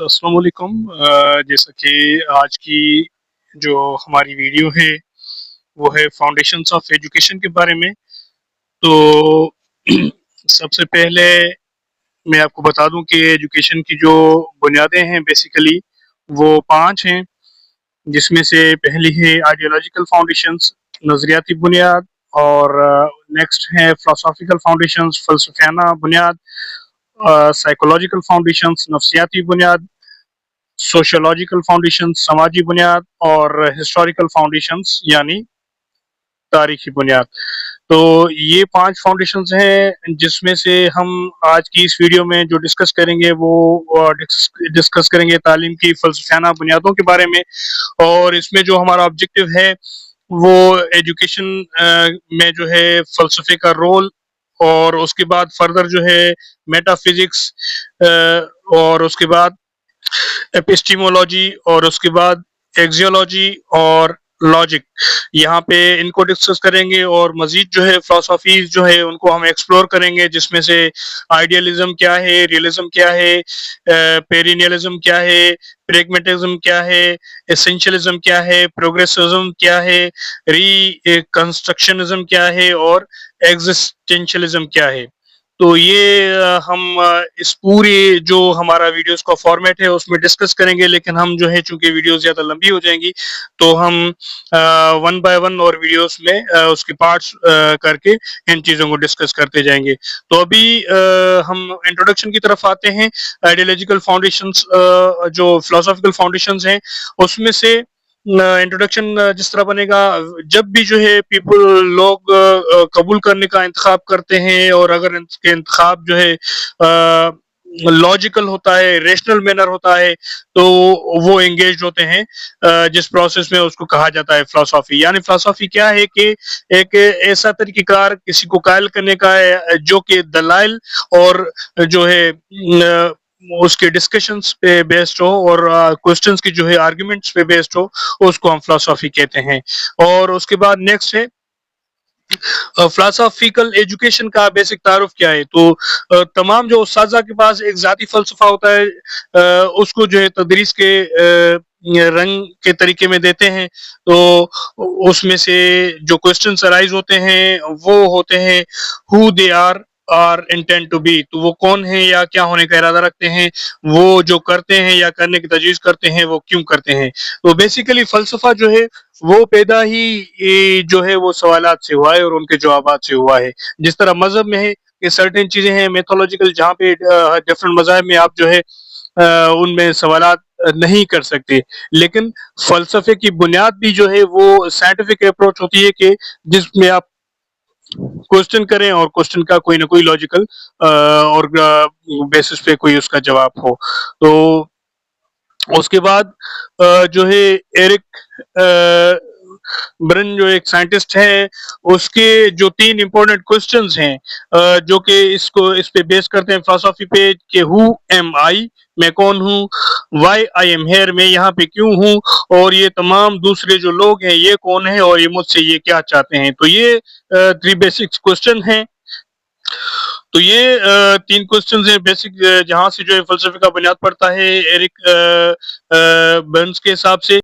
अस्सलाम वालेकुम। जैसा कि आज की जो हमारी वीडियो है वो है फाउंडेशंस ऑफ एजुकेशन के बारे में। तो सबसे पहले मैं आपको बता दूं कि एजुकेशन की जो बुनियादें हैं बेसिकली वो 5 हैं, जिसमें से पहली है आइडियोलॉजिकल फाउंडेशंस, नज़रियाती बुनियाद, और नेक्स्ट है फिलोसॉफिकल फाउंडेशंस, फलसफियाना बुनियाद, साइकोलॉजिकल फाउंडेशंस, नफ्सियाती बुनियाद, सोशियोलॉजिकल फाउंडेशन समाजी बुनियाद, और हिस्टोरिकल फाउंडेशंस यानी तारीखी बुनियाद। तो ये 5 फाउंडेशंस हैं जिसमें से हम आज की इस वीडियो में जो डिस्कस करेंगे वो डिस्कस करेंगे तालीम की फलसफियाना बुनियादों के बारे में। और इसमें जो हमारा ऑब्जेक्टिव है वो एजुकेशन में जो है फलसफे का रोल, और उसके बाद फर्दर जो है मेटाफिजिक्स, और उसके बाद एपिस्टीमोलॉजी, और उसके बाद एक्सियोलॉजी और लॉजिक, यहाँ पे इनको डिस्कस करेंगे। और मजीद जो है फिलोसॉफीज जो है उनको हम एक्सप्लोर करेंगे, जिसमें से आइडियलिज्म क्या है, रियलिज्म क्या है, पेरिनियलिज्म क्या है, प्रेगमेटिज्म क्या है, एसेंशियलिज्म क्या है, प्रोग्रेसिविज्म क्या है, रिकंस्ट्रक्शनिज्म क्या है, और एग्जिस्टेंशियलिज्म क्या है। तो ये हम इस पूरी जो हमारा वीडियोस का फॉर्मेट है उसमें डिस्कस करेंगे, लेकिन हम जो है चूंकि वीडियोस ज़्यादा लंबी हो जाएंगी तो हम वन बाय वन और वीडियोस में उसके पार्ट्स करके इन चीज़ों को डिस्कस करते जाएंगे। तो अभी हम इंट्रोडक्शन की तरफ आते हैं। आइडियोलॉजिकल फाउंडेशंस, जो फिलोसॉफिकल फाउंडेशंस हैं उसमें से इंट्रोडक्शन जिस तरह बनेगा, जब भी जो है लोग कबूल करने का इंतखाब करते हैं, और अगर इनके इंतखाब जो है लॉजिकल होता है, रेशनल मैनर होता है, तो वो एंगेज होते हैं जिस प्रोसेस में उसको कहा जाता है फिलोसॉफी। यानी फिलोसॉफी क्या है कि एक ऐसा तरीक़ेकार किसी को कायल करने का है जो कि दलाइल और जो है उसके डिस्कशंस पे बेस्ड हो, और क्वेश्चंस की जो है आर्गुमेंट्स पे बेस्ड हो, उसको हम फिलोसॉफी कहते हैं। और उसके बाद नेक्स्ट है फिलोसॉफिकल एजुकेशन का बेसिक तारुफ क्या है। तो तमाम जो उस्ताज़ा के पास एक ज़ाती फ़लसफ़ा होता है, उसको जो है तदरीस के रंग के तरीके में देते हैं। तो उसमें से जो क्वेश्चंस अराइज होते हैं वो होते हैं who they are intend to be, तो वो कौन है या क्या होने का इरादा रखते हैं, वो जो करते हैं या करने की तजवीज़ करते हैं वो क्यों करते हैं। तो बेसिकली फ़लसफ़ा जो है वो पैदा ही जो है वो सवालात से हुआ है और उनके जवाबात से हुआ है। जिस तरह मज़हब में है कि सर्टेन चीज़ें हैं मैथोलॉजिकल, जहाँ पे डिफरेंट मज़ाहिब में आप जो है उनमें सवालात नहीं कर सकते, लेकिन फ़लसफ़े की बुनियाद भी जो है वो साइंटिफिक अप्रोच होती है कि जिसमें आप क्वेश्चन करें और क्वेश्चन का कोई ना कोई लॉजिकल और बेसिस पे कोई उसका जवाब हो। तो उसके बाद जो है एरिक ब्रन जो एक साइंटिस्ट है, उसके जो 3 इंपॉर्टेंट क्वेश्चंस हैं जो कि इस पे बेस करते हैं फिलोसॉफी पे, कि हु एम आई, मैं कौन हूँ, व्हाई आई एम हियर, मैं यहाँ पे क्यों हूँ, और ये तमाम दूसरे जो लोग हैं ये कौन है और ये मुझसे ये क्या चाहते हैं। तो ये 3 बेसिक क्वेश्चन हैं। तो ये 3 क्वेश्चंस हैं बेसिक, जहाँ से जो है फ़लसफ़े का बुनियाद पड़ता है एरिक बर्न्स के हिसाब से।